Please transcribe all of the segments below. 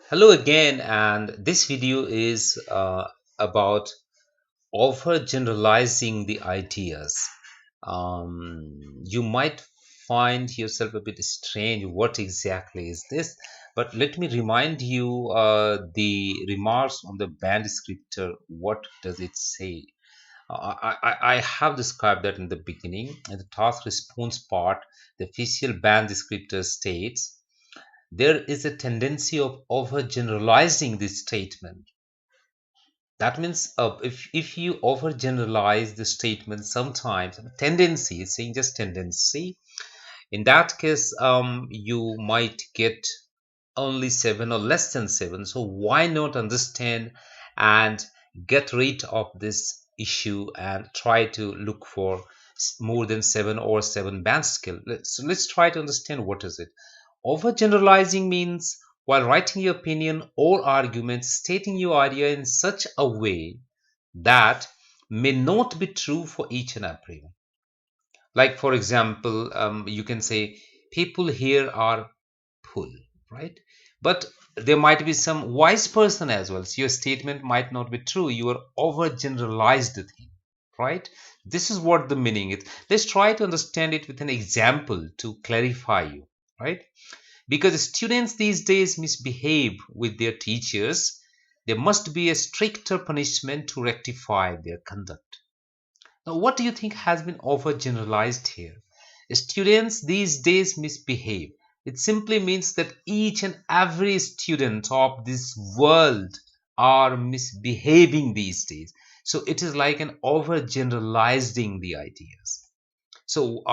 Hello again, and this video is about over-generalizing the ideas. You might find yourself a bit strange. What exactly is this? But let me remind you the remarks on the band descriptor. What does it say? I have described that in the beginning. In the task response part, the official band descriptor states there is a tendency of overgeneralizing this statement. That means if you overgeneralize the statement sometimes, tendency is saying just tendency. In that case, you might get only 7 or less than 7. So why not understand and get rid of this issue and try to look for more than 7 or 7 band scale. Let's try to understand what is it. Overgeneralizing means while writing your opinion or argument, stating your idea in such a way that may not be true for each and everyone. Like, for example, you can say, people here are poor, right? But there might be some wise person as well. So your statement might not be true. You are overgeneralized the thing, right? This is what the meaning is. Let's try to understand it with an example to clarify you, right? Because students these days misbehave with their teachers, there must be a stricter punishment to rectify their conduct. Now, what do you think has been overgeneralized here? Students these days misbehave. It simply means that each and every student of this world are misbehaving these days. So it is like an overgeneralizing the ideas. So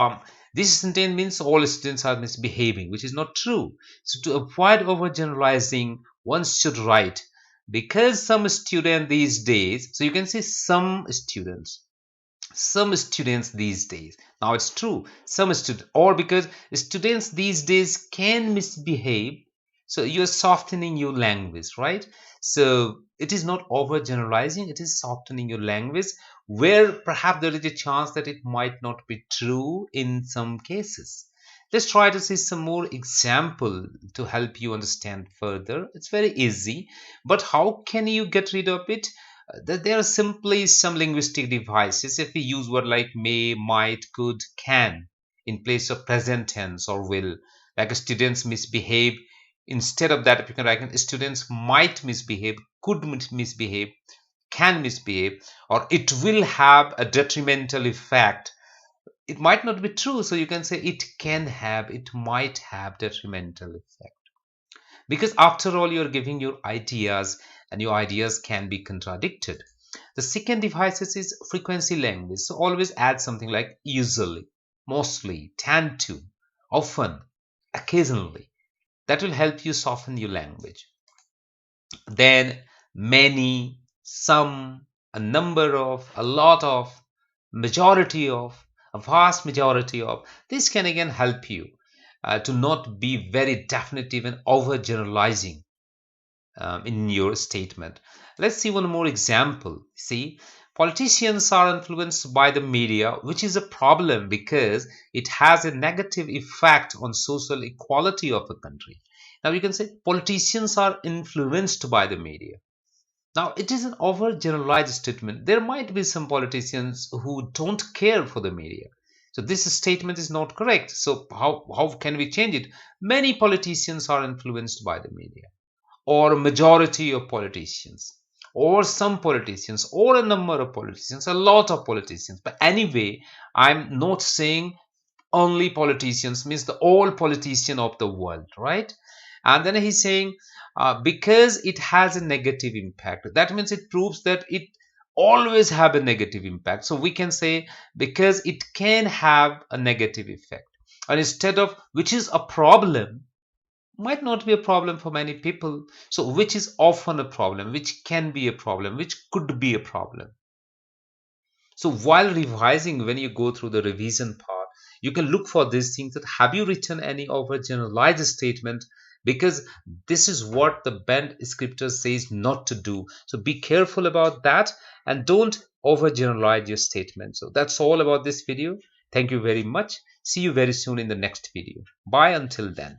this sentence means all students are misbehaving, which is not true. So to avoid overgeneralizing, one should write because some student these days. So you can say some students these days. Now it's true, some students, or because students these days can misbehave. So you're softening your language, right? So it is not overgeneralizing, it is softening your language where perhaps there is a chance that it might not be true in some cases. Let's try to see some more example to help you understand further. It's very easy, but how can you get rid of it? There are simply some linguistic devices. If we use word like may, might, could, can in place of present tense or will, like students misbehave, instead of that, if you can write students might misbehave, could misbehave, can misbehave, or it will have a detrimental effect. It might not be true, so you can say it can have, it might have detrimental effect. Because after all, you're giving your ideas and your ideas can be contradicted. The second device is frequency language. So always add something like usually, mostly, tend to, often, occasionally. That will help you soften your language. Then many, some, a number of, a lot of, majority of, a vast majority of. This can again help you to not be very definitive and overgeneralizing in your statement. Let's see one more example. See, politicians are influenced by the media, which is a problem because it has a negative effect on social equality of a country. Now you can say politicians are influenced by the media. Now it is an overgeneralized statement. There might be some politicians who don't care for the media. So this statement is not correct. So how can we change it? Many politicians are influenced by the media, or a majority of politicians, or some politicians, or a number of politicians, a lot of politicians. But anyway, I'm not saying only politicians, means the all politician of the world, right? And then he's saying because it has a negative impact, that means it proves that it always have a negative impact. So we can say because it can have a negative effect, and instead of which is a problem, might not be a problem for many people. So which is often a problem, which can be a problem, which could be a problem. So while revising, when you go through the revision part, you can look for these things, that have you written any overgeneralized statement, because this is what the band scripture says not to do. So be careful about that and don't overgeneralize your statement. So that's all about this video. Thank you very much. See you very soon in the next video. Bye until then.